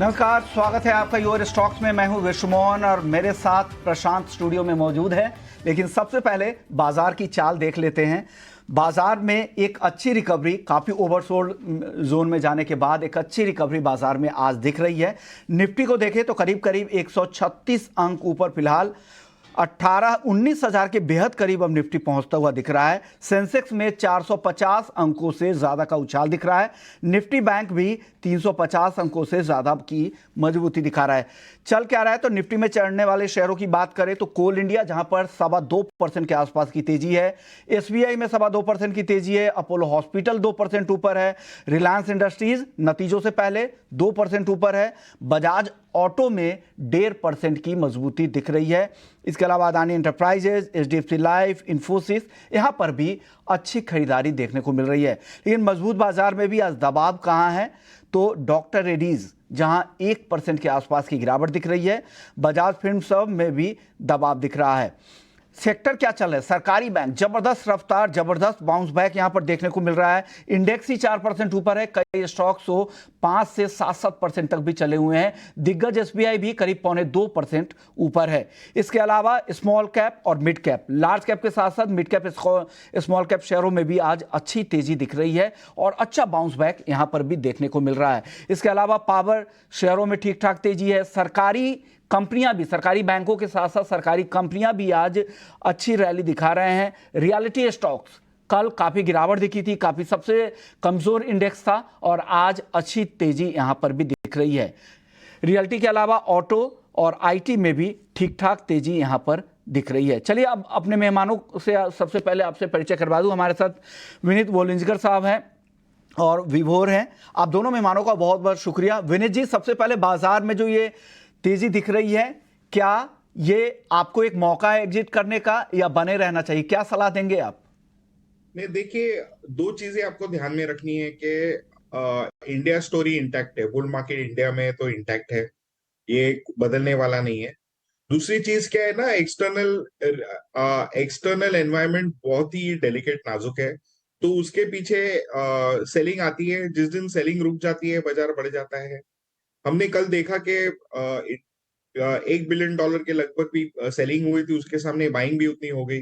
नमस्कार, स्वागत है आपका योर स्टॉक्स में। मैं हूं विश्वमोहन और मेरे साथ प्रशांत स्टूडियो में मौजूद है। लेकिन सबसे पहले बाजार की चाल देख लेते हैं। बाजार में एक अच्छी रिकवरी, काफ़ी ओवरसोल्ड जोन में जाने के बाद एक अच्छी रिकवरी बाजार में आज दिख रही है। निफ्टी को देखें तो करीब करीब 136 अंक ऊपर फिलहाल 19 हज़ार के बेहद करीब अब निफ्टी पहुंचता हुआ दिख रहा है। सेंसेक्स में 450 अंकों से ज़्यादा का उछाल दिख रहा है। निफ्टी बैंक भी 350 अंकों से ज़्यादा की मजबूती दिखा रहा है। चल क्या रहा है तो निफ्टी में चढ़ने वाले शेयरों की बात करें तो कोल इंडिया जहां पर 2.25% के आसपास की तेजी है, एसबीआई में 2.25% की तेजी है, अपोलो हॉस्पिटल 2% ऊपर है, रिलायंस इंडस्ट्रीज नतीजों से पहले 2% ऊपर है, बजाज ऑटो में 1.5% की मजबूती दिख रही है। इसके अलावा Adani enterprises, HDFC life, Infosys, यहां पर भी अच्छी खरीदारी देखने को मिल रही है। लेकिन मजबूत बाजार में भी आज दबाव कहां है तो डॉक्टर रेड्डीज जहां 1% के आसपास की गिरावट दिख रही है। बजाज फिनसर्व में भी दबाव दिख रहा है। सेक्टर क्या चल रहा है? सरकारी बैंक जबरदस्त रफ्तार, जबरदस्त बाउंस बैक यहां पर देखने को मिल रहा है। इंडेक्स ही 4% ऊपर है, कई स्टॉक्स 5 से 7% तक भी चले हुए हैं। दिग्गज एसबीआई भी करीब 1.25% ऊपर है। इसके अलावा स्मॉल कैप और मिड कैप, लार्ज कैप के साथ साथ मिड कैप, स्मॉल कैप शेयरों में भी आज अच्छी तेजी दिख रही है और अच्छा बाउंस बैक यहां पर भी देखने को मिल रहा है। इसके अलावा पावर शेयरों में ठीक ठाक तेजी है। सरकारी कंपनियां भी, सरकारी बैंकों के साथ साथ सरकारी कंपनियां भी आज अच्छी रैली दिखा रहे हैं। रियलिटी स्टॉक्स कल काफी गिरावट दिखी थी, काफी सबसे कमजोर इंडेक्स था और आज अच्छी तेजी यहां पर भी दिख रही है। रियलिटी के अलावा ऑटो और आईटी में भी ठीक ठाक तेजी यहां पर दिख रही है। चलिए अब अपने मेहमानों से सबसे पहले आपसे परिचय करवा दूं। हमारे साथ विनीत वोलिंजकर साहब हैं और विभोर हैं। आप दोनों मेहमानों का बहुत बहुत शुक्रिया। विनीत जी, सबसे पहले बाजार में जो ये तेजी दिख रही है, क्या ये आपको एक मौका है एग्जिट करने का या बने रहना चाहिए? क्या सलाह देंगे आप? नहीं, देखिए, दो चीजें आपको ध्यान में रखनी है कि इंडिया स्टोरी इंटैक्ट है। बुल मार्केट इंडिया में तो इंटैक्ट है, ये बदलने वाला नहीं है। दूसरी चीज क्या है ना, एक्सटर्नल एनवायरनमेंट बहुत ही डेलिकेट, नाजुक है। तो उसके पीछे सेलिंग आती है, जिस दिन सेलिंग रुक जाती है बाजार बढ़ जाता है। हमने कल देखा कि $1 बिलियन के लगभग भी सेलिंग हुई थी, उसके सामने बाइंग भी उतनी हो गई।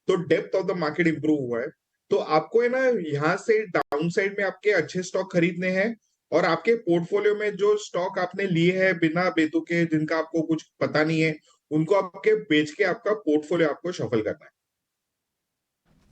तो depth of the market improve हुआ है। तो आपको है ना, यहाँ से डाउन साइड में आपके अच्छे स्टॉक खरीदने हैं और आपके पोर्टफोलियो में जो स्टॉक आपने लिए हैं बिना बेतुके, जिनका आपको कुछ पता नहीं है, उनको आपके बेच के आपका पोर्टफोलियो आपको शफल करना है।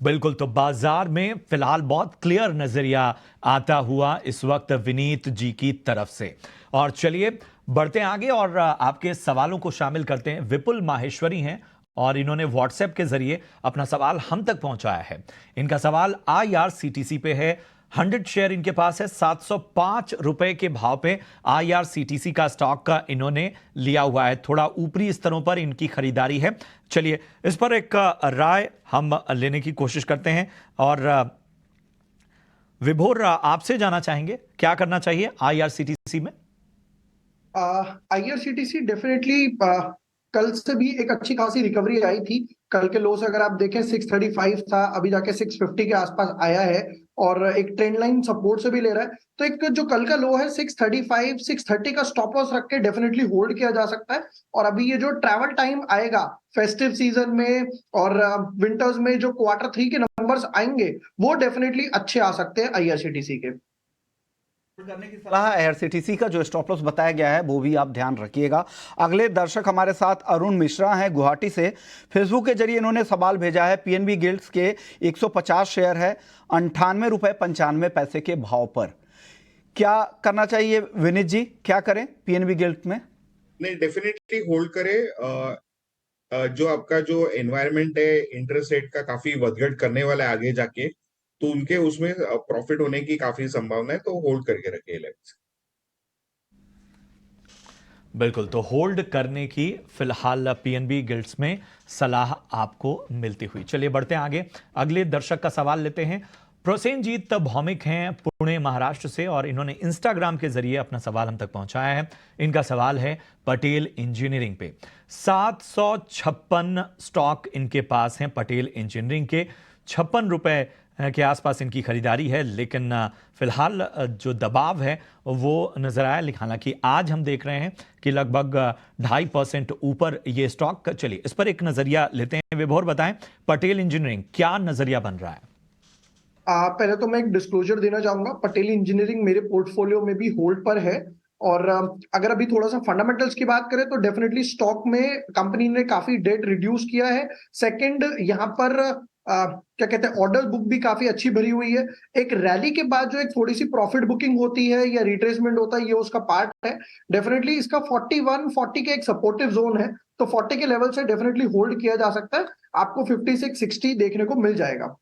बिल्कुल, तो बाजार में फिलहाल बहुत क्लियर नजरिया आता हुआ इस वक्त विनीत जी की तरफ से। और चलिए बढ़ते हैं आगे और आपके सवालों को शामिल करते हैं। विपुल माहेश्वरी हैं और इन्होंने व्हाट्सएप के जरिए अपना सवाल हम तक पहुंचाया है। इनका सवाल आईआरसीटीसी पे है। 100 शेयर इनके पास है, 705 रुपए के भाव पे आईआरसीटीसी का स्टॉक का इन्होंने लिया हुआ है। थोड़ा ऊपरी स्तरों पर इनकी खरीदारी है। चलिए इस पर एक राय हम लेने की कोशिश करते हैं और विभोर आपसे जानना चाहेंगे क्या करना चाहिए आईआरसीटीसी में? आईआरसीटीसी डेफिनेटली कल से भी एक अच्छी खासी रिकवरी आई थी। कल के लो से अगर आप देखें 635 था, अभी जाके 650 के आसपास आया है और एक ट्रेंड लाइन सपोर्ट से भी ले रहा है। तो एक जो कल का लो है 635, 630 का स्टॉप लॉस रख के डेफिनेटली होल्ड किया जा सकता है। और अभी ये जो ट्रैवल टाइम आएगा फेस्टिव सीजन में और विंटर्स में जो Q3 के नंबर्स आएंगे वो डेफिनेटली अच्छे आ सकते हैं आईआरसीटीसी के। करने की सलाह आईआरसीटीसी का जो स्टॉप लॉस बताया गया है वो भी आप ध्यान रखिएगा। अगले दर्शक हमारे साथ अरुण मिश्रा हैं गुवाहाटी से। फेसबुक के जरिए इन्होंने सवाल भेजा है। पीएनबी गिल्ड्स के 150 शेयर है, 98.95 के भाव पर। क्या करना चाहिए विनीत जी, क्या करें पीएनबी गिल्ड्स में? नहीं, डेफिनेटली होल्ड करें। जो आपका जो एनवायरनमेंट है इंटरेस्ट रेट का काफी વધઘટ करने वाला है आगे जाके, तो उनके उसमें प्रॉफिट होने की काफी संभावना है, तो होल्ड करके रखिए लेवल्स। बिल्कुल, तो होल्ड करने की फिलहाल पीएनबी गिल्ड्स में सलाह आपको मिलती हुई। चलिए बढ़ते हैं आगे। अगले दर्शक का सवाल लेते हैं। प्रोसेनजीत भौमिक हैं पुणे महाराष्ट्र से और इन्होंने इंस्टाग्राम के जरिए अपना सवाल हम तक पहुंचाया है। इनका सवाल है पटेल इंजीनियरिंग पे। 756 स्टॉक इनके पास हैं पटेल इंजीनियरिंग के। 56 रुपए के आसपास इनकी खरीदारी है, लेकिन फिलहाल जो दबाव है वो नजर आया। लेकिन हालांकि आज हम देख रहे हैं कि लगभग 2.5% ऊपर ये स्टॉक। चलिए इस पर एक नजरिया लेते हैं। विभोर बताएं, पटेल इंजीनियरिंग क्या नजरिया बन रहा है? पहले तो मैं एक डिस्क्लोजर देना चाहूंगा, पटेल इंजीनियरिंग मेरे पोर्टफोलियो में भी होल्ड पर है। और अगर अभी थोड़ा सा फंडामेंटल्स की बात करें तो डेफिनेटली स्टॉक में कंपनी ने काफी डेट रिड्यूस किया है। सेकंड, यहाँ पर क्या कहते हैं, ऑर्डर बुक भी काफी अच्छी भरी हुई है। एक रैली के बाद जो एक थोड़ी सी प्रॉफिट बुकिंग होती है या रिट्रेसमेंट होता है, ये उसका पार्ट है। डेफिनेटली इसका 41-40 के एक सपोर्टिव जोन है, तो 40 के लेवल से डेफिनेटली होल्ड किया जा सकता है। आपको 56-60 देखने को मिल जाएगा।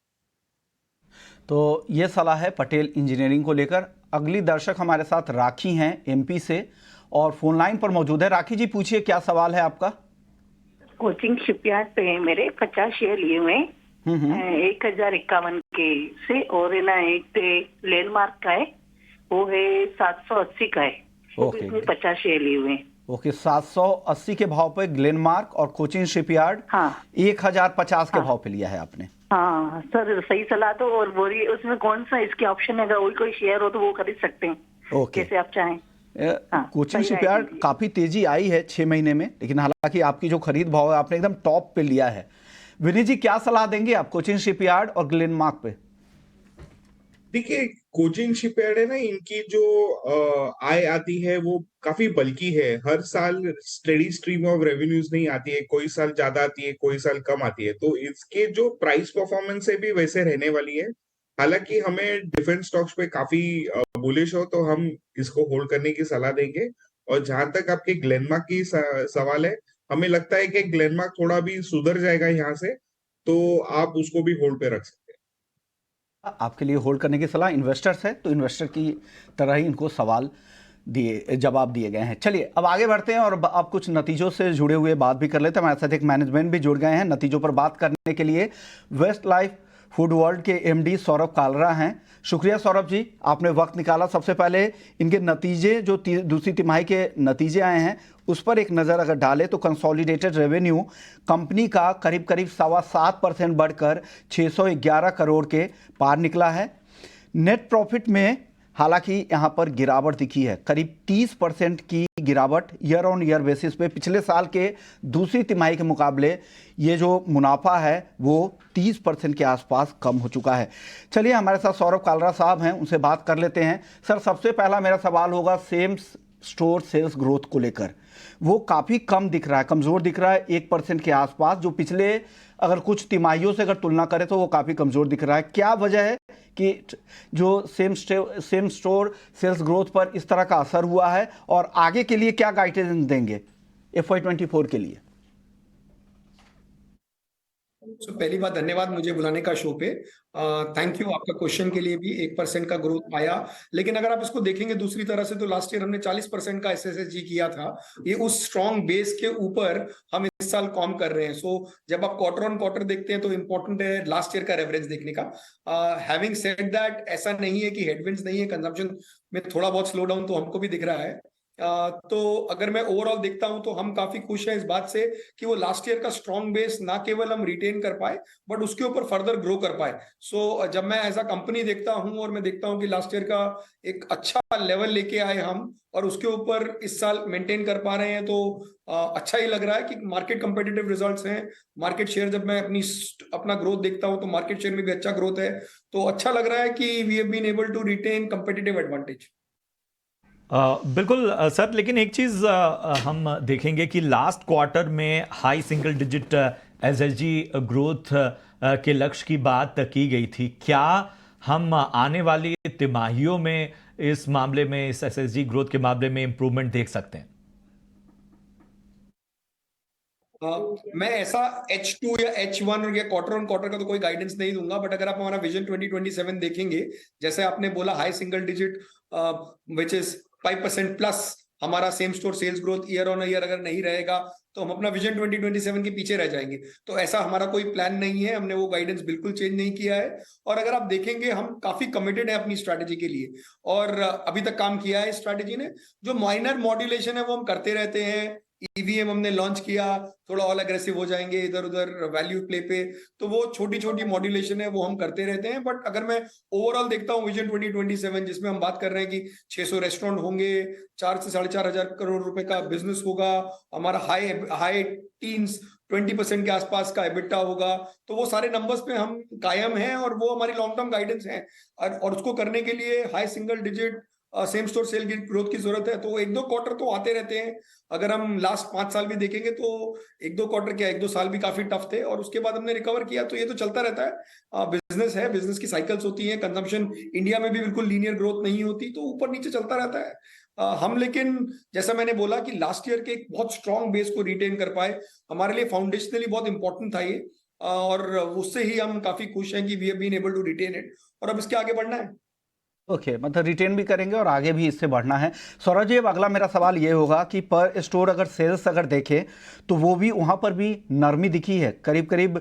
तो ये सलाह है पटेल इंजीनियरिंग को लेकर। अगली दर्शक हमारे साथ राखी हैं एमपी से और फोन लाइन पर मौजूद है। राखी जी, पूछिए, क्या सवाल है आपका? कोचिंग शिपयार्ड पे है मेरे 50 शेयर लिए हुए 1051 के से, और है ना एक लैंडमार्क का है, वो है 780 का है। ओके, इसमें 50 शेयर लिए हुए। ओके, 780 के भाव पे ग्लेनमार्क और कोचिन शिपयार्ड। हाँ, 1050 के हाँ, भाव पे लिया है आपने। हाँ सर, सही सलाह दो। और बोरी उसमें कौन सा इसके ऑप्शन है, अगर वही कोई शेयर हो तो वो खरीद सकते हैं। ओके, जैसे आप चाहें। हाँ, कोचिन सही शिपयार्ड रहेगी। काफी तेजी आई है 6 महीने में, लेकिन हालांकि आपकी जो खरीद भाव है आपने एकदम टॉप पे लिया है। विनीत जी, क्या सलाह देंगे आप कोचिन शिपयार्ड और ग्लेनमार्क पे? देखिए, कोचिंग शिपयार्ड है ना, इनकी जो आय आती है वो काफी बल्कि है। हर साल स्टेडी स्ट्रीम ऑफ रेवेन्यूज नहीं आती है, कोई साल ज्यादा आती है, कोई साल कम आती है। तो इसके जो प्राइस परफॉर्मेंस है भी वैसे रहने वाली है। हालांकि हमें डिफेंस स्टॉक्स पे काफी बुलिश हो तो हम इसको होल्ड करने की सलाह देंगे। और जहां तक आपके ग्लेनमार्क की सवाल है, हमें लगता है कि ग्लेनमार्क थोड़ा भी सुधर जाएगा यहाँ से, तो आप उसको भी होल्ड पे रख सकते हैं। आपके लिए होल्ड करने की सलाह, इन्वेस्टर्स है तो इन्वेस्टर की तरह ही इनको सवाल जवाब दिए गए हैं। चलिए अब आगे बढ़ते हैं और अब कुछ नतीजों से जुड़े हुए बात भी कर लेते हैं। हमारे साथ एक मैनेजमेंट भी जुड़ गए हैं नतीजों पर बात करने के लिए। वेस्ट लाइफ फूड वर्ल्ड के एमडी सौरभ कालरा हैं। शुक्रिया सौरभ जी, आपने वक्त निकाला। सबसे पहले इनके नतीजे, जो दूसरी तिमाही के नतीजे आए हैं, उस पर एक नज़र अगर डालें तो कंसोलिडेटेड रेवेन्यू कंपनी का करीब करीब 7.25% बढ़कर 611 करोड़ के पार निकला है। नेट प्रॉफिट में हालांकि यहाँ पर गिरावट दिखी है, करीब 30% की गिरावट ईयर ऑन ईयर बेसिस पे। पिछले साल के दूसरी तिमाही के मुकाबले ये जो मुनाफा है वो 30% के आसपास कम हो चुका है। चलिए हमारे साथ सौरभ कालरा साहब हैं, उनसे बात कर लेते हैं। सर, सबसे पहला मेरा सवाल होगा सेम स्टोर सेल्स ग्रोथ को लेकर। वो काफ़ी कम दिख रहा है, कमज़ोर दिख रहा है, 1% के आसपास, जो पिछले अगर कुछ तिमाहियों से अगर तुलना करें तो वो काफ़ी कमज़ोर दिख रहा है। क्या वजह है कि जो सेम स्टोर सेल्स ग्रोथ पर इस तरह का असर हुआ है, और आगे के लिए क्या गाइडेंस देंगे FY24 के लिए? पहली बात, धन्यवाद मुझे बुलाने का शो पे। थैंक यू आपका क्वेश्चन के लिए भी। 1% का ग्रोथ आया, लेकिन अगर आप इसको देखेंगे दूसरी तरह से तो लास्ट ईयर हमने 40% का SSSG किया था। ये उस स्ट्रॉन्ग बेस के ऊपर हम इस साल कॉम कर रहे हैं। सो जब आप क्वार्टर ऑन क्वार्टर देखते हैं तो इंपॉर्टेंट है लास्ट ईयर का रेफरेंस देखने का। हैविंग सेड दैट, ऐसा नहीं है कि हेडविंड्स नहीं है, कंजम्पशन में थोड़ा बहुत स्लो डाउन तो हमको भी दिख रहा है। तो अगर मैं ओवरऑल देखता हूं तो हम काफी खुश हैं इस बात से कि वो लास्ट ईयर का स्ट्रॉन्ग बेस ना केवल हम रिटेन कर पाए बट उसके ऊपर फर्दर ग्रो कर पाए। सो जब मैं एज अ कंपनी देखता हूं और मैं देखता हूं कि लास्ट ईयर का एक अच्छा लेवल लेके आए हम और उसके ऊपर इस साल मेंटेन कर पा रहे हैं, तो अच्छा ही लग रहा है कि मार्केट कंपेटिटिव रिजल्ट्स हैं। मार्केट शेयर, जब मैं अपना ग्रोथ देखता हूं तो मार्केट शेयर में भी अच्छा ग्रोथ है, तो अच्छा लग रहा है कि we have been able to retain competitive advantage. बिल्कुल सर, लेकिन एक चीज़ हम देखेंगे कि लास्ट क्वार्टर में high single digit SSG growth के लक्ष्य की बात की गई थी। क्या हम आने वाली तिमाहियों में इस मामले में, इस SSG ग्रोथ के मामले में इंप्रूवमेंट देख सकते हैं? मैं ऐसा H2 या H1 या क्वार्टर ऑन क्वार्टर का तो कोई गाइडेंस नहीं दूंगा, बट अगर आप हमारा विजन 2027 देखेंगे, जैसे आपने बोला high single digit which is 5% plus हमारा same store sales growth year on year अगर नहीं रहेगा तो हम अपना विजन 2027 के पीछे रह जाएंगे। तो ऐसा हमारा कोई प्लान नहीं है, हमने वो गाइडेंस बिल्कुल चेंज नहीं किया है। और अगर आप देखेंगे हम काफी कमिटेड है अपनी स्ट्रैटेजी के लिए और अभी तक काम किया है इस स्ट्रैटेजी ने। जो माइनर मॉड्यूलेशन है वो हम करते रहते हैं, ईवीएम हमने लॉन्च किया, थोड़ा और अग्रेसिव हो जाएंगे इधर उधर वैल्यू प्ले पे, तो वो छोटी छोटी मॉड्यूलेशन है वो हम करते रहते हैं। बट अगर मैं ओवरऑल देखता हूँ विजन 2027 जिसमें हम बात कर रहे हैं कि 600 रेस्टोरेंट होंगे, 4 से 4.5 करोड़ रुपए का बिजनेस होगा, हमारा हाई हाई टीन्स 20% के आसपास का एबिटा होगा, तो वो सारे नंबर्स पे हम कायम हैं और वो हमारी लॉन्ग टर्म गाइडेंस है। और उसको करने के लिए high single digit same store sale की ग्रोथ की जरूरत है। तो 1-2 क्वार्टर तो आते रहते हैं। अगर हम लास्ट 5 साल भी देखेंगे तो 1-2 क्वार्टर क्या 1-2 साल भी काफी टफ थे और उसके बाद हमने रिकवर किया। तो ये तो चलता रहता है, बिजनेस है, बिजनेस की साइकिल्स होती हैं। कंजम्पशन इंडिया में भी बिल्कुल लीनियर ग्रोथ नहीं होती, तो ऊपर नीचे चलता रहता है। हम लेकिन जैसा मैंने बोला कि लास्ट ईयर के एक बहुत स्ट्रॉन्ग बेस को रिटेन कर पाए, हमारे लिए फाउंडेशनली बहुत इंपॉर्टेंट था ये, और उससे ही हम काफी खुश हैं कि we have been able to retain it और अब इसके आगे बढ़ना है। ओके, मतलब रिटेन भी करेंगे और आगे भी इससे बढ़ना है। सौरभ जी, अब अगला मेरा सवाल ये होगा कि पर स्टोर अगर सेल्स अगर देखें तो वो भी वहाँ पर भी नरमी दिखी है, करीब करीब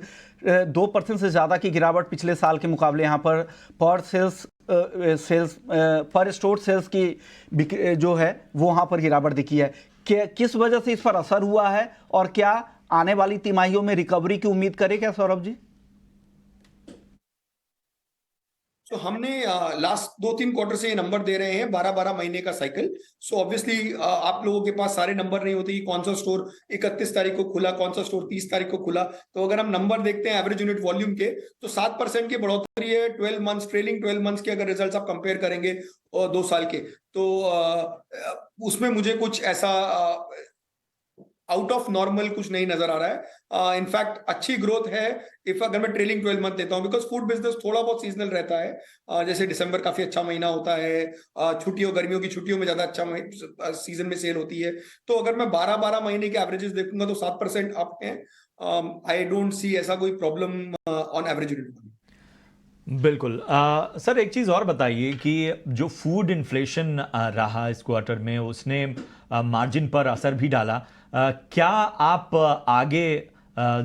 2% से ज़्यादा की गिरावट पिछले साल के मुकाबले यहाँ पर पर स्टोर सेल्स की जो है वो वहाँ पर गिरावट दिखी है। किस वजह से इस पर असर हुआ है और क्या आने वाली तिमाहियों में रिकवरी की उम्मीद करें क्या सौरभ जी? सो हमने लास्ट 2-3 क्वार्टर से ये नंबर दे रहे हैं, 12-12 महीने का साइकिल। सो ऑब्वियसली आप लोगों के पास सारे नंबर नहीं होते कि कौन सा स्टोर 31 तारीख को खुला, कौन सा स्टोर 30 तारीख को खुला। तो अगर हम नंबर देखते हैं एवरेज यूनिट वॉल्यूम के, तो 7% की बढ़ोतरी है 12 मंथ्स, ट्रेलिंग 12 मंथ्स के अगर रिजल्ट्स आप कंपेयर करेंगे और 2 साल के, तो उसमें मुझे कुछ ऐसा आउट ऑफ नॉर्मल कुछ नहीं नजर आ रहा है। इनफैक्ट अच्छी ग्रोथ है इफ अगर मैं ट्रेलिंग 12 मंथ देता हूं, बिकॉज फूड बिजनेस थोड़ा बहुत सीजनल रहता है। जैसे दिसंबर काफी अच्छा महीना होता है, छुट्टियों गर्मियों की छुट्टियों में ज्यादा अच्छा सीजन में सेल होती है। तो अगर मैं 12-12 महीने के एवरेजेस देखूंगा तो 7% अप है। आई डोंट सी ऐसा कोई प्रॉब्लम ऑन एवरेज यूनिट। बिल्कुल। सर, एक चीज़ और बताइए कि जो फूड इन्फ्लेशन रहा इस क्वार्टर में, उसने मार्जिन पर असर भी डाला। क्या आप आगे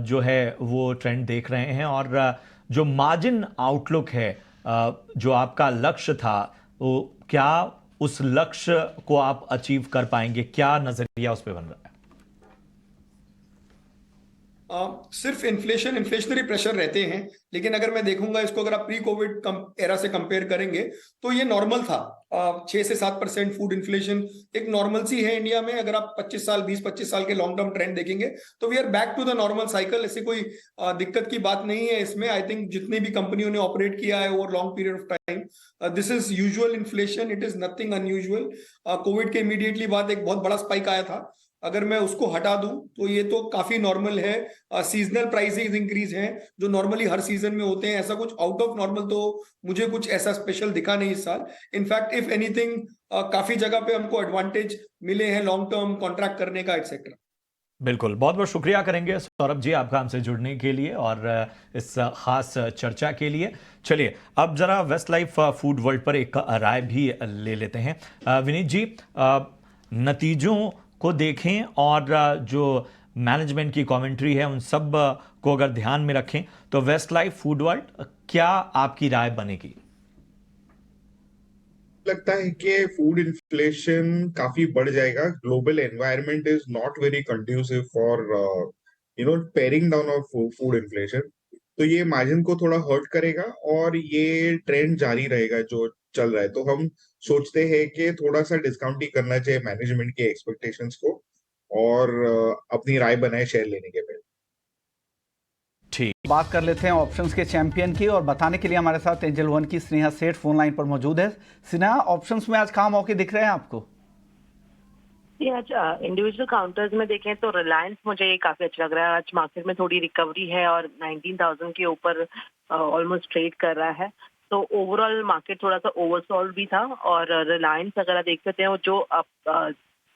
जो है वो ट्रेंड देख रहे हैं, और जो मार्जिन आउटलुक है, जो आपका लक्ष्य था, वो क्या उस लक्ष्य को आप अचीव कर पाएंगे? क्या नजरिया उस पर बन रहा है? सिर्फ इन्फ्लेशनरी प्रेशर रहते हैं, लेकिन अगर मैं देखूंगा इसको, अगर आप प्री कोविड एरा से कंपेयर करेंगे तो ये नॉर्मल था। 6 से 7% फूड इन्फ्लेशन एक नॉर्मल सी है इंडिया में। अगर आप 20-25 साल के लॉन्ग टर्म ट्रेंड देखेंगे तो we are back to the normal cycle. ऐसी कोई दिक्कत की बात नहीं है इसमें। आई थिंक जितनी भी कंपनियों ने ऑपरेट किया है over long period of time, this is usual inflation, it is nothing unusual. Covid के इमीडिएटली बाद एक बहुत बड़ा स्पाइक आया था, अगर मैं उसको हटा दूं तो ये तो काफी नॉर्मल है। सीजनल प्राइसेस इंक्रीज हैं जो नॉर्मली हर सीजन में होते हैं। ऐसा कुछ आउट ऑफ नॉर्मल तो मुझे कुछ ऐसा स्पेशल दिखा नहीं इस साल। इनफैक्ट इफ एनीथिंग काफी जगह पे हमको एडवांटेज मिले हैं लॉन्ग टर्म कॉन्ट्रैक्ट करने का, एटसेट्रा। बिल्कुल, बहुत बहुत शुक्रिया करेंगे सौरभ जी आपका हमसे जुड़ने के लिए और इस खास चर्चा के लिए। चलिए, अब जरा वेस्ट लाइफ फूड वर्ल्ड पर एक राय भी ले लेते हैं। विनीत जी, नतीजों को देखें और जो मैनेजमेंट की कमेंट्री है उन सब को अगर ध्यान में रखें तो वेस्ट लाइफ फूड वर्ल्ड, क्या आपकी राय बनेगी? लगता है कि फूड इन्फ्लेशन काफी बढ़ जाएगा। Global environment is not very conducive for pairing down of food inflation. तो ये मार्जिन को थोड़ा हर्ट करेगा और ये ट्रेंड जारी रहेगा जो चल रहा है। तो हम सोचते हैं कि थोड़ा सा डिस्काउंट ही करना चाहिए मैनेजमेंट के एक्सपेक्टेशंस को, और अपनी राय बनाए शेयर लेने के पहले। ठीक, बात कर लेते हैं ऑप्शंस के चैंपियन की, और बताने के लिए हमारे साथ एंजल वन की स्नेहा सेठ फोन लाइन पर मौजूद है। स्नेहा, ऑप्शंस में आज कहाँ मौके दिख रहे हैं आपको? आज इंडिविजुअल काउंटर्स में देखें तो रिलायंस मुझे काफी अच्छा लग रहा है। आज मार्केट में थोड़ी रिकवरी है और 19,000 के ऊपर ऑलमोस्ट ट्रेड कर रहा है। तो ओवरऑल मार्केट थोड़ा सा ओवरसोल्ड भी था, और रिलायंस अगर आप देख सकते हैं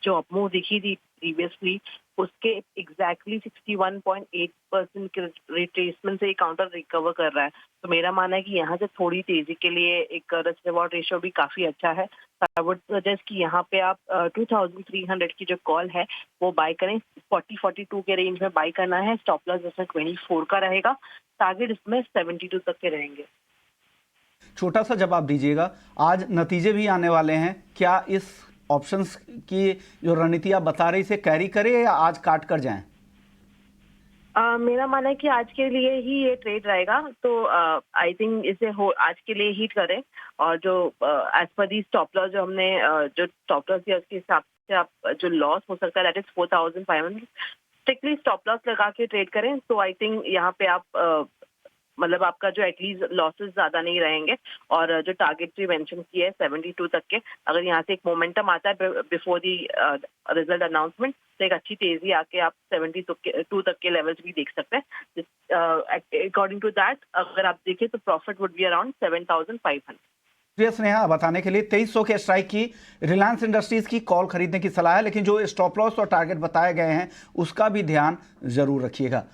जो अपमूव दिखी थी प्रीवियसली, उसके एग्जैक्टली 61.8% के रिट्रेसमेंट से ये काउंटर रिकवर कर रहा है। तो मेरा मानना है कि यहाँ से थोड़ी तेजी के लिए एक रिस्क रिवॉर्ड रेशियो भी काफी अच्छा है। आई वुड सजेस्ट कि यहाँ पे आप 2300 की जो कॉल है वो बाय करें। 40-42 के रेंज में बाय करना है। स्टॉप लॉस इसमें 24 का रहेगा, टारगेट इसमें 72 तक के रहेंगे। छोटा सा जवाब दीजिएगा, आज नतीजे भी आने वाले हैं, क्या इस ऑप्शंस की जो रणनीति आप बता रही से कैरी करे या आज काट कर जाएं? मेरा मानना है कि आज के लिए ही ये ट्रेड रहेगा, तो आई थिंक इसे आज के लिए ही करें। और जो एज पर दी स्टॉप लॉस जो हमने जो स्टॉप लॉस दिया उसके हिसाब से आप जो लॉस हो सकता है that is 4,500 strictly stop loss लगा के ट्रेड करें। तो आई थिंक यहाँ पे आप मतलब आपका जो एटलीस्ट लॉसेस ज्यादा नहीं रहेंगे। और जो टारगेट भी मेंशन किए है 72 तक के, अगर यहाँ से एक मोमेंटम आता है बिफोर दी रिजल्ट अनाउंसमेंट तो एक अच्छी तेजी आके आप 72 तक के लेवल्स भी देख सकते हैं। अकॉर्डिंग टू दैट अगर आप देखें तो प्रॉफिट वुड बी अराउंड 7,500। प्रिय स्नेहा, बताने के लिए 2300 के स्ट्राइक की रिलायंस इंडस्ट्रीज की कॉल खरीदने की सलाह है, लेकिन जो स्टॉप लॉस और टारगेट बताए गए हैं उसका भी ध्यान जरूर रखिएगा।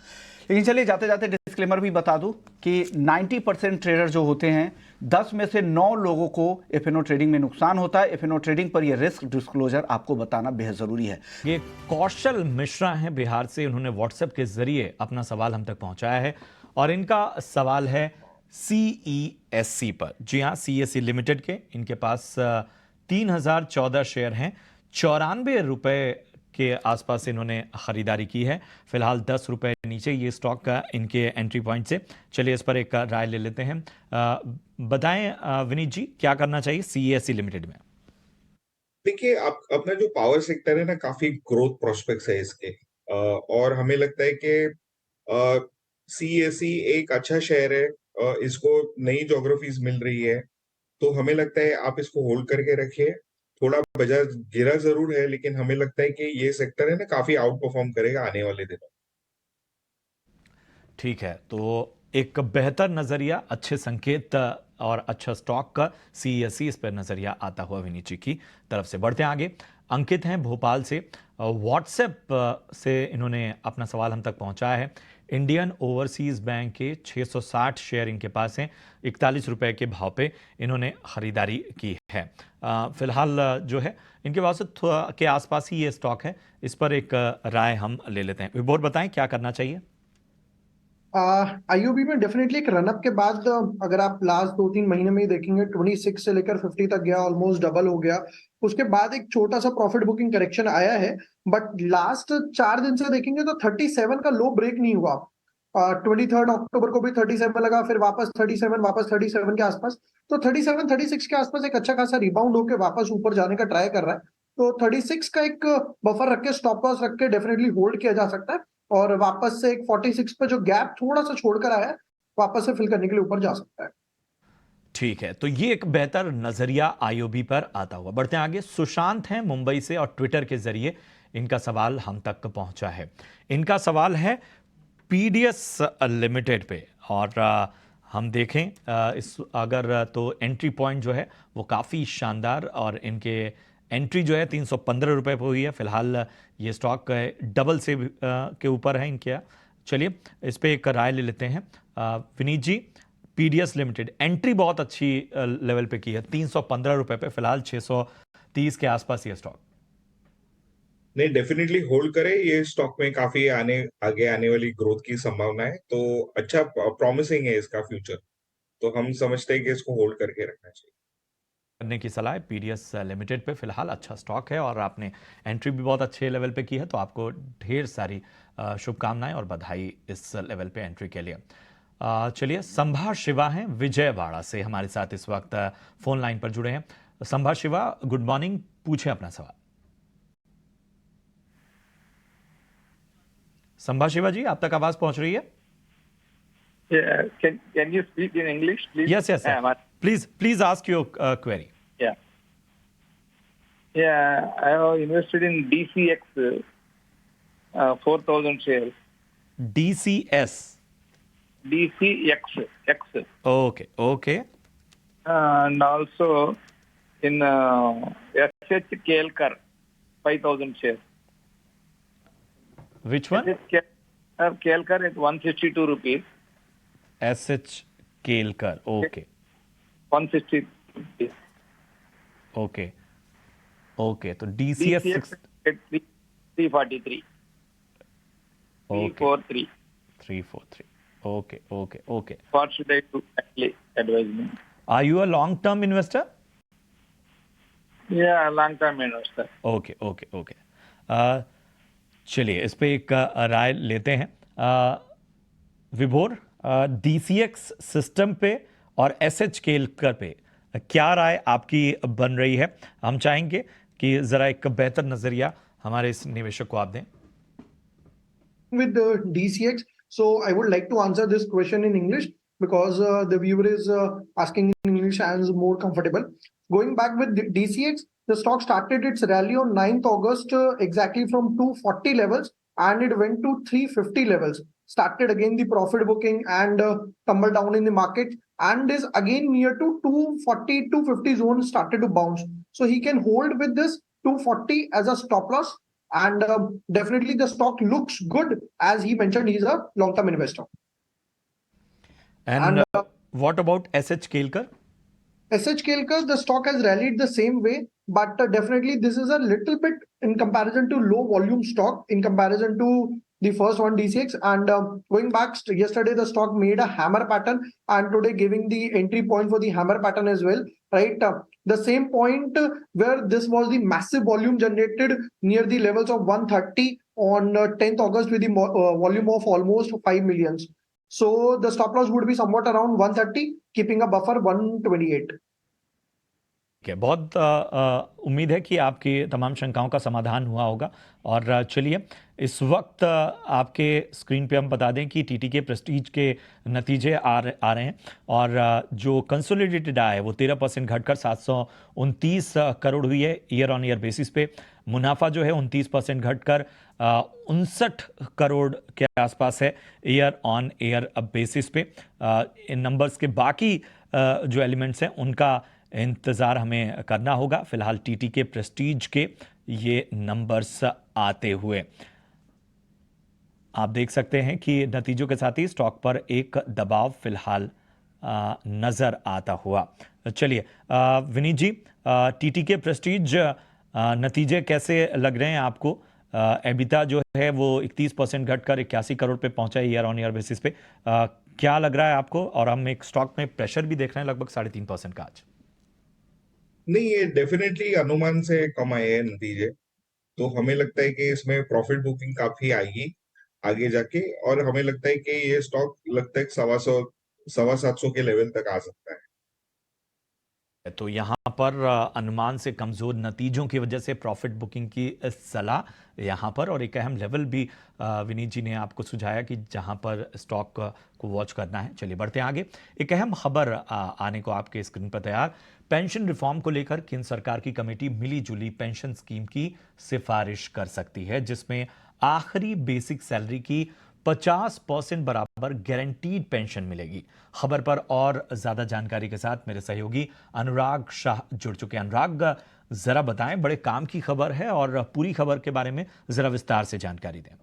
लेकिन चलिए जाते जाते डिस्क्लेमर भी बता दूं कि 90% ट्रेडर जो होते हैं 10 में से 9 लोगों को एफएनओ ट्रेडिंग में नुकसान होता है। एफएनओ ट्रेडिंग पर यह रिस्क डिस्क्लोजर आपको बताना बेहद जरूरी है। ये कौशल मिश्रा हैं बिहार से, उन्होंने व्हाट्सएप के जरिए अपना सवाल हम तक पहुंचाया है और इनका सवाल है CESC पर। जी हाँ, CESC लिमिटेड के इनके पास 3014 शेयर हैं, 94 रुपए के आसपास इन्होंने खरीदारी की है। फिलहाल 10 रुपए नीचे ये स्टॉक का इनके एंट्री पॉइंट से। चलिए इस पर एक राय ले लेते हैं। बताएं विनीत जी, क्या करना चाहिए CESC लिमिटेड में? देखिए, आप अपना जो पावर सेक्टर है ना, काफी ग्रोथ प्रोस्पेक्ट्स है इसके, और हमें लगता है कि CESC एक अच्छा शेयर है। इसको नई ज्योग्राफीज मिल रही है, तो हमें लगता है आप इसको होल्ड करके रखिए। थोड़ा बाजार गिरा जरूर है, लेकिन हमें लगता है कि ये सेक्टर है ना काफी आउट परफॉर्म करेगा आने वाले दिनों। ठीक है, तो एक बेहतर नजरिया, अच्छे संकेत और अच्छा स्टॉक का CESC, इस पर नजरिया आता हुआ विनीत जी की तरफ से। बढ़ते हैं आगे। अंकित हैं भोपाल से, व्हाट्सएप से इन्होंने अपना सवाल हम तक पहुंचाया है। इंडियन ओवरसीज बैंक के 660 शेयर इनके पास हैं, 41 रुपए के भाव पे इन्होंने खरीदारी की है। फिलहाल जो है इनके पास के आसपास ही ये स्टॉक है। इस पर एक राय हम ले लेते हैं। विभोर बताएं क्या करना चाहिए? आईओबी में डेफिनेटली एक रनअप के बाद अगर आप लास्ट 2-3 महीने में ही देखेंगे 26 से लेकर 50 तक गया, ऑलमोस्ट डबल हो गया। उसके बाद एक छोटा सा प्रॉफिट बुकिंग करेक्शन आया है, बट लास्ट 4 दिन से देखेंगे तो 37 का लो ब्रेक नहीं हुआ। 23 अक्टूबर को भी 37 लगा, फिर वापस 37, वापस 37 के आसपास। तो 37-36 के आसपास एक अच्छा खासा रिबाउंड होकर वापस ऊपर जाने का ट्राई कर रहा है। तो 36 का एक बफर रख के, स्टॉप लॉस रख के डेफिनेटली होल्ड किया जा सकता है और वापस से एक 46 पे जो गैप थोड़ा सा छोड़कर आया है वापस से फिल करने के लिए ऊपर जा सकता है। ठीक है, तो ये एक बेहतर नजरिया आईओबी पर आता हुआ। बढ़ते हैं आगे। सुशांत हैं मुंबई से और ट्विटर के जरिए इनका सवाल हम तक पहुंचा है। इनका सवाल है PDS लिमिटेड पे, और हम देखें इस अगर तो एंट्री पॉइंट जो है वो काफ़ी शानदार, और इनके एंट्री जो है 315 रुपए पर हुई है। फिलहाल ये स्टॉक डबल से के ऊपर है इनके। चलिए इस पे एक राय ले लेते हैं। विनीत जी, PDS लिमिटेड एंट्री बहुत अच्छी लेवल पे की है, 315 रुपए पे। फिलहाल 630 के आसपास ये स्टॉक। नहीं, डेफिनेटली होल्ड करें। ये स्टॉक में काफी आगे आने वाली ग्रोथ की संभावना है, तो अच्छा प्रॉमिसिंग है इसका फ्यूचर। तो हम समझते हैं कि इसको होल्ड करके रखना चाहिए। करने की सलाह है PDS लिमिटेड पे। फिलहाल अच्छा स्टॉक है और आपने एंट्री भी बहुत अच्छे लेवल पे की है, तो आपको ढेर सारी शुभकामनाएं और बधाई इस लेवल पे एंट्री के लिए। चलिए, संभा शिवा हैं विजयवाड़ा से हमारे साथ इस वक्त फोन लाइन पर जुड़े हैं। संभा शिवा, गुड मॉर्निंग, पूछे अपना सवाल। संभा शिवा जी, आप तक आवाज पहुंच रही है? Yeah, can you speak in English, please? Yes, sir. Please ask your query. Yeah, I have invested in DCX, 4,000 shares. DCS. DCX, X. Okay. And also in SH Kelkar, 5,000 shares. Which one? Kelkar is 162 rupees. SH Kelkar. Okay. 160 rupees. Okay. तो DCS 343. 343. 343. Okay. What should I do? Advise me. Are you a long-term investor? Yeah, long term investor. Okay okay okay चलिए इस पे एक राय लेते हैं। विभोर, DCX system पे और एसएच केलकर पे क्या राय आपकी बन रही है? हम चाहेंगे कि जरा एक बेहतर नजरिया हमारे इस निवेशक को आप दें। With the DCX, so I would like to answer this question in English because the viewer is asking in English and is more comfortable. Going back with DCX, the stock started its rally on 9th August exactly from 240 levels and it went to 350 levels. Started again the profit booking and tumbled down in the market and is again near to 240, 250 zone started to bounce. So he can hold with this 240 as a stop loss. And definitely the stock looks good, as he mentioned, he's a long-term investor. And what about SH Kelkar? SH Kelkar, the stock has rallied the same way, but definitely this is a little bit in comparison to low volume stock in comparison to the first one DCX. And going back yesterday, the stock made a hammer pattern and today giving the entry point for the hammer pattern as well, right? The same point where this was the massive volume generated near the levels of 130 on 10th August with the volume of almost 5 millions. So the stop loss would be somewhat around 130, keeping a buffer 128. बहुत उम्मीद है कि आपकी तमाम शंकाओं का समाधान हुआ होगा। और चलिए इस वक्त आपके स्क्रीन पे हम बता दें कि टीटीके प्रेस्टीज के नतीजे आ रहे हैं और जो कंसोलिडेटेड आय है वो 13% घटकर 729 करोड़ हुई है ईयर ऑन ईयर बेसिस पे। मुनाफा जो है 29% घटकर 59 करोड़ के आसपास है ईयर ऑन ईयर बेसिस पे। इन नंबर्स के बाकी जो एलिमेंट्स हैं उनका इंतज़ार हमें करना होगा। फिलहाल टीटीके प्रेस्टीज के ये नंबर्स आते हुए आप देख सकते हैं कि नतीजों के साथ ही स्टॉक पर एक दबाव फिलहाल नज़र आता हुआ। चलिए विनीत जी, टीटीके प्रेस्टीज नतीजे कैसे लग रहे हैं आपको? एबिटा जो है वो 31% घटकर 81 करोड़ पे पहुंचा है ईयर ऑन ईयर बेसिस पे। क्या लग रहा है आपको? और हम एक स्टॉक में प्रेशर भी देख रहे हैं लगभग 3.5% का आज। नहीं, ये डेफिनेटली अनुमान से कम आए हैं नतीजे, तो हमें लगता है कि इसमें प्रॉफिट बुकिंग काफी आएगी आगे जाके, और हमें लगता है कि ये स्टॉक लगता है 750 के लेवल तक आ सकता है। तो यहाँ पर अनुमान से कमजोर नतीजों की वजह से प्रॉफिट बुकिंग की सलाह यहाँ पर, और एक अहम लेवल भी विनीत जी ने आपको सुझाया कि जहाँ पर स्टॉक को वॉच करना है। चलिए बढ़ते हैं आगे। एक अहम खबर आने को आपके स्क्रीन पर तैयार। पेंशन रिफॉर्म को लेकर केंद्र सरकार की कमेटी मिली जुली पेंशन स्कीम की सिफारिश कर सकती है, जिसमें आखिरी बेसिक सैलरी की 50% बराबर गारंटीड पेंशन मिलेगी। खबर पर और ज्यादा जानकारी के साथ मेरे सहयोगी अनुराग शाह जुड़ चुके हैं। अनुराग, जरा बताएं, बड़े काम की खबर है और पूरी खबर के बारे में जरा विस्तार से जानकारी दें।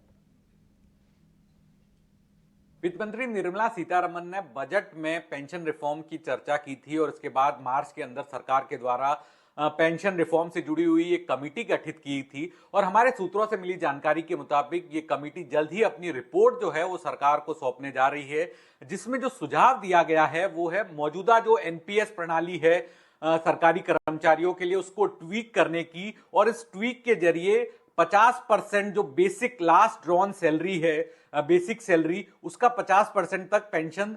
वित्त मंत्री निर्मला सीतारमण ने बजट में पेंशन रिफॉर्म की चर्चा की थी और इसके बाद मार्च के अंदर सरकार के द्वारा पेंशन रिफॉर्म से जुड़ी हुई एक कमेटी गठित की थी और हमारे सूत्रों से मिली जानकारी के मुताबिक ये कमेटी जल्द ही अपनी रिपोर्ट जो है वो सरकार को सौंपने जा रही है, जिसमें जो सुझाव दिया गया है वो है मौजूदा जो एनपीएस प्रणाली है सरकारी कर्मचारियों के लिए उसको ट्वीक करने की, और इस ट्वीक के जरिए 50% जो बेसिक लास्ट ड्रॉन सैलरी है, बेसिक सैलरी, उसका 50% तक पेंशन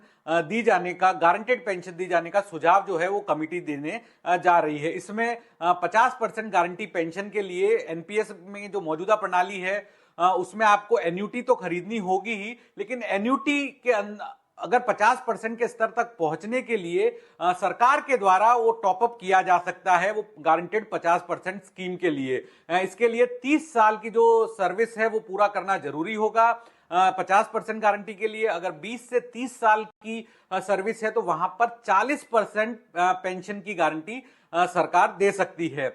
दी जाने का, गारंटेड पेंशन दी जाने का सुझाव जो है वो कमेटी देने जा रही है। इसमें 50% गारंटी पेंशन के लिए एनपीएस में जो मौजूदा प्रणाली है उसमें आपको एन्यूटी तो खरीदनी होगी ही, लेकिन एन्यूटी के अगर 50% के स्तर तक पहुंचने के लिए सरकार के द्वारा वो टॉपअप किया जा सकता है वो गारंटेड 50% स्कीम के लिए। इसके लिए 30 साल की जो सर्विस है वो पूरा करना जरूरी होगा 50% गारंटी के लिए। अगर 20 से 30 साल की सर्विस है तो वहां पर 40% पेंशन की गारंटी सरकार दे सकती है।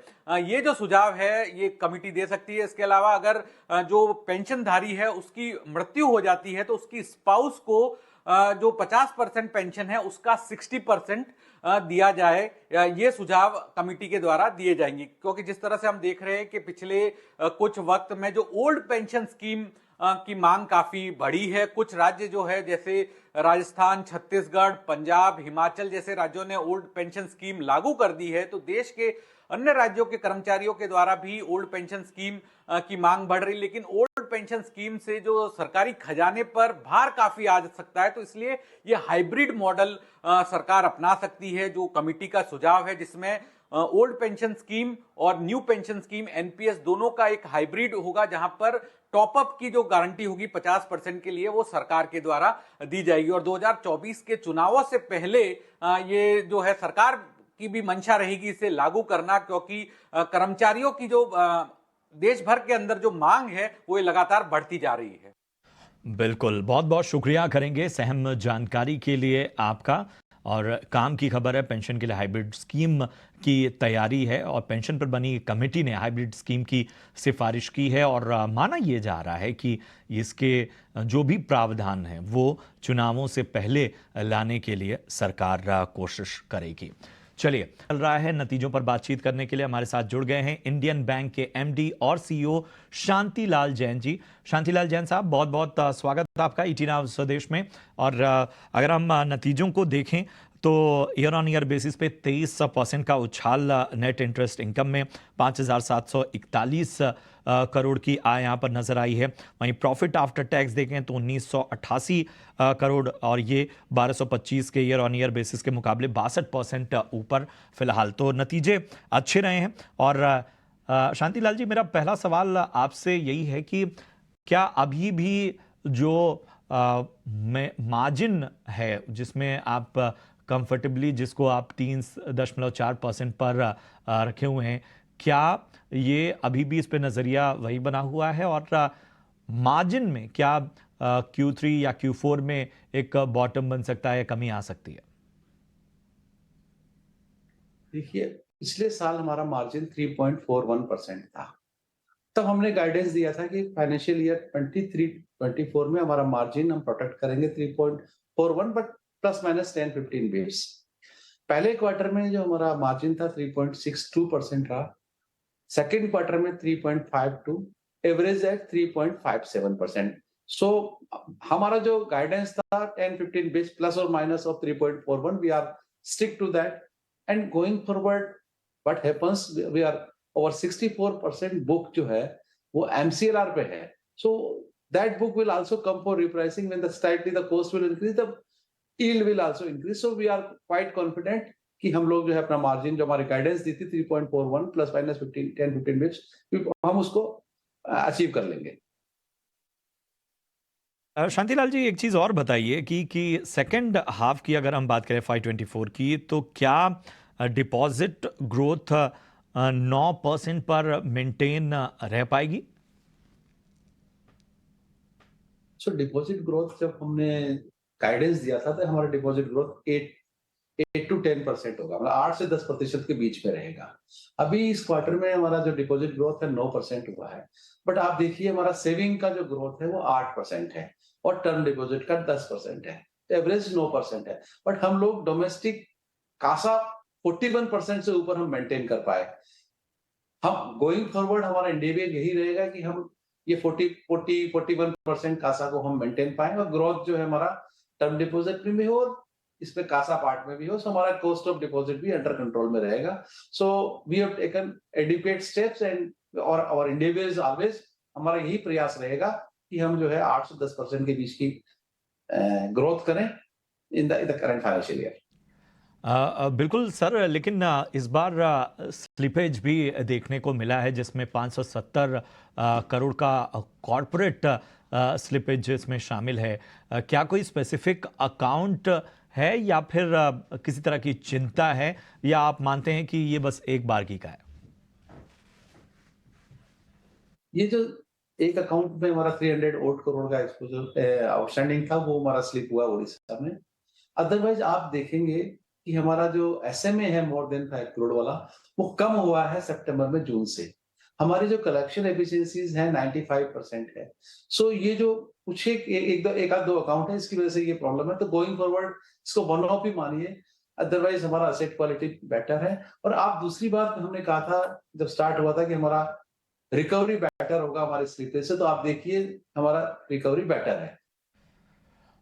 ये जो सुझाव है ये कमेटी दे सकती है। इसके अलावा अगर जो पेंशनधारी है उसकी मृत्यु हो जाती है तो उसकी स्पाउस को जो 50% पेंशन है उसका 60% दिया जाए, ये सुझाव कमेटी के द्वारा दिए जाएंगे। क्योंकि जिस तरह से हम देख रहे हैं कि पिछले कुछ वक्त में जो ओल्ड पेंशन स्कीम की मांग काफी बढ़ी है, कुछ राज्य जो है जैसे राजस्थान, छत्तीसगढ़, पंजाब, हिमाचल जैसे राज्यों ने ओल्ड पेंशन स्कीम लागू कर दी है, तो देश के अन्य राज्यों के कर्मचारियों के द्वारा भी ओल्ड पेंशन स्कीम की मांग बढ़ रही, लेकिन ओल्ड पेंशन स्कीम से जो सरकारी खजाने पर भार काफी आ सकता है, तो इसलिए ये हाइब्रिड मॉडल सरकार अपना सकती है, जो कमिटी का सुझाव है, जिसमें ओल्ड पेंशन स्कीम और न्यू पेंशन स्कीम एनपीएस दोनों का एक हाइब्रिड होगा, जहां पर टॉपअप की जो गारंटी होगी 50% के लिए वो सरकार के द्वारा दी जाएगी। और 2024 के चुनावों से पहले ये जो है सरकार की भी मंशा रहेगी इसे लागू करना, क्योंकि कर्मचारियों की जो देश भर के अंदर जो मांग है वो लगातार बढ़ती जा रही है। बिल्कुल, बहुत बहुत शुक्रिया करेंगे सहम जानकारी के लिए आपका। और काम की खबर है, पेंशन के लिए हाइब्रिड स्कीम की तैयारी है और पेंशन पर बनी कमेटी ने हाइब्रिड स्कीम की सिफारिश की है और माना यह जा रहा है कि इसके जो भी प्रावधान हैं वो चुनावों से पहले लाने के लिए सरकार कोशिश करेगी। चलिए, चल रहा है नतीजों पर बातचीत करने के लिए हमारे साथ जुड़ गए हैं इंडियन बैंक के एमडी और सीईओ शांतिलाल जैन जी। शांतिलाल जैन साहब, बहुत बहुत स्वागत है आपका ईटी नाउ स्वदेश में। और अगर हम नतीजों को देखें तो ईयर ऑन ईयर बेसिस पे 23% का उछाल नेट इंटरेस्ट इनकम में, 5,741 करोड़ की आय यहाँ पर नजर आई है। वहीं प्रॉफिट आफ्टर टैक्स देखें तो 1988 करोड़ और ये 1225 के ईयर ऑन ईयर बेसिस के मुकाबले 62% ऊपर फिलहाल। तो नतीजे अच्छे रहे हैं। और शांतिलाल जी, मेरा पहला सवाल आपसे यही है कि क्या अभी भी जो मार्जिन है जिसमें आप कंफर्टेबली, जिसको आप 3.4% पर रखे हुए हैं, क्या ये अभी भी इस पे नजरिया वही बना हुआ है? और मार्जिन में क्या Q3 या Q4 में एक बॉटम बन सकता है, कमी आ सकती है? देखिए, पिछले साल हमारा मार्जिन 3.41% था। तब हमने गाइडेंस दिया था कि फाइनेंशियल ईयर 23-24 में हमारा मार्जिन हम प्रोटेक्ट करेंगे 3.41, बट प्लस माइनस 10-15 बेस। पहले क्वार्टर में जो हमारा मार्जिन था 3.62% रहा, सेकेंड क्वार्टर में 3.52, एवरेज है 3.57%। सो हमारा जो गाइडेंस था 10-15 बेस प्लस और minus of 3.41, we are stick to that. And going forward what happens, we are over 64% book जो है वो MCLR पे है। So that book will also come for repricing when the slightly the cost will increase, the yield will also increase. So we are quite confident कि हम लोग जो है अपना मार्जिन जो हमारी गाइडेंस दी थी 3.41 प्लस माइनस 10-15 बिप्स, हम उसको अचीव कर लेंगे। शांतिलाल जी, एक चीज और बताइए कि सेकंड हाफ की अगर हम बात करें FY24 की, तो क्या डिपॉजिट ग्रोथ 9% पर मेंटेन रह पाएगी? सो डिपॉजिट ग्रोथ जब हमने गाइडेंस दिया था तो हमारा डिपॉजिट ग्रोथ 8 to 10% होगा, मतलब 8 से 10% के बीच में रहेगा। अभी इस क्वार्टर में हमारा जो डिपॉजिट ग्रोथ है 9% हुआ है, बट आप देखिए हमारा सेविंग का जो ग्रोथ है वो 8% है और टर्म डिपॉजिट का 10% है, एवरेज 9% है। बट हम लोग डोमेस्टिक कासा 41% से ऊपर हम मेंटेन कर पाए। हम गोइंग फॉरवर्ड हमारा इंडिविजुअल यही रहेगा कि हम ये 41% कासा को हम मेंटेन पाए और ग्रोथ जो है हमारा टर्म डिपॉजिट में भी हो और इसमें कासा पार्ट में भी हो, सो हमारा कॉस्ट ऑफ डिपॉजिट भी अंडर कंट्रोल में रहेगा। So we have taken adequate steps and और आवर इंडिविजुअल्स ऑलवेज, हमारा यही प्रयास रहेगा कि हम जो है 8 से 10% के बीच की ग्रोथ करें in the current financial year. बिल्कुल सर, लेकिन इस बार स्लिपेज भी देखने को मिला है जिसमें 570 करोड़ का कॉर्पोरेट स्लिपेज इसमें शामिल है। क्या कोई स्पेसिफिक अकाउंट है या फिर किसी तरह की चिंता है, या आप मानते हैं कि ये बस एक बार की का है? ये जो एक अकाउंट में हमारा 308 करोड़ का एक्सपोजर आउटस्टैंडिंग था वो हमारा स्लिप हुआ उड़ीसा में। अदरवाइज आप देखेंगे कि हमारा जो SMA है मोर देन 5 करोड़ वाला वो कम हुआ है सितंबर में जून से। हमारी जो कलेक्शन एफिशिएंसीज है 95% है। सो ये जो कुछ एक आध दो अकाउंट है इसकी वजह से ये प्रॉब्लम है, तो गोइंग फॉरवर्ड इसको वन ऑफ ही मानिए, अदरवाइज हमारा एसेट क्वालिटी बेटर है। और आप दूसरी बात हमने कहा था जब स्टार्ट हुआ था कि हमारा रिकवरी बेटर होगा हमारे स्लिपेज से, तो आप देखिए हमारा रिकवरी बेटर है।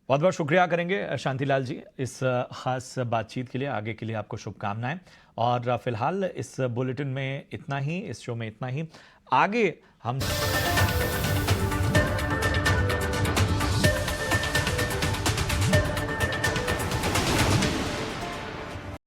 बहुत बहुत शुक्रिया करेंगे शांतिलाल जी इस खास बातचीत के लिए। आगे के लिए आपको शुभकामनाएं। और फिलहाल इस बुलेटिन में इतना ही, इस शो में इतना ही। आगे हम